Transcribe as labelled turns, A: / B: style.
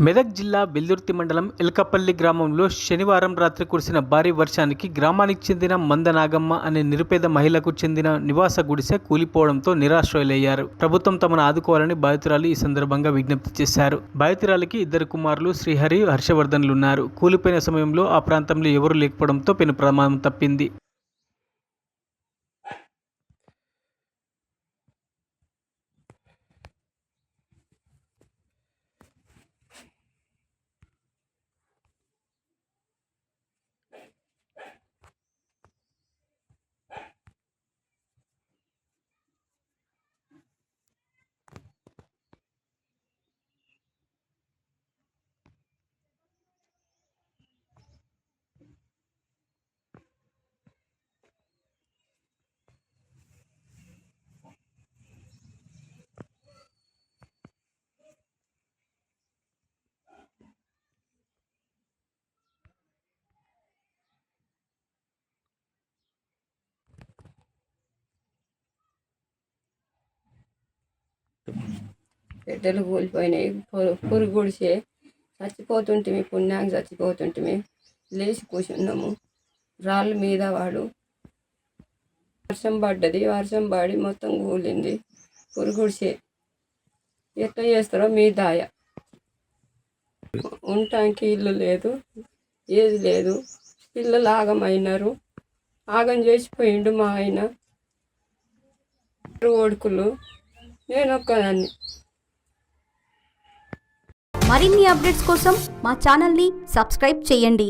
A: మెదక్ జిల్లా వెల్దుర్తి మండలం ఎల్కపల్లి గ్రామంలో శనివారం రాత్రి కురిసిన భారీ వర్షానికి గ్రామానికి చెందిన మందనాగమ్మ అనే నిరుపేద మహిళకు చెందిన నివాస గుడిసె కూలిపోవడంతో నిరాశ్రయులయ్యారు. ప్రభుత్వం తమను ఆదుకోవాలని బాధితురాలు ఈ సందర్భంగా విజ్ఞప్తి చేశారు. బాధితురాలికి 2 కుమారులు శ్రీహరి, హర్షవర్ధన్లున్నారు. కూలిపోయిన సమయంలో ఆ ప్రాంతంలో ఎవరూ లేకపోవడంతో పెను ప్రమాదం తప్పింది.
B: బిడ్డలు కూలిపోయినాయి. పురుగు గుడిసే చచ్చిపోతుంటిమి, పుణ్యానికి చచ్చిపోతుంటిమి. లేచి కూర్చున్నాము. రాళ్ళ మీద వాడు వర్షం పడ్డది. వర్షం పడి మొత్తం కూలింది. పురుగు గుడిసే ఎట్లా చేస్తారో మీ దాయ. ఉండటానికి ఇల్లు లేదు, ఏది లేదు. పిల్లలు ఆగమైనారు. ఆగం చేసిపోయిండు మా ఆయన. కొడుకులు, నేను ఒక్కదాన్ని.
C: మరిన్ని అప్డేట్స్ కోసం మా ఛానల్ని సబ్స్క్రైబ్ చేయండి.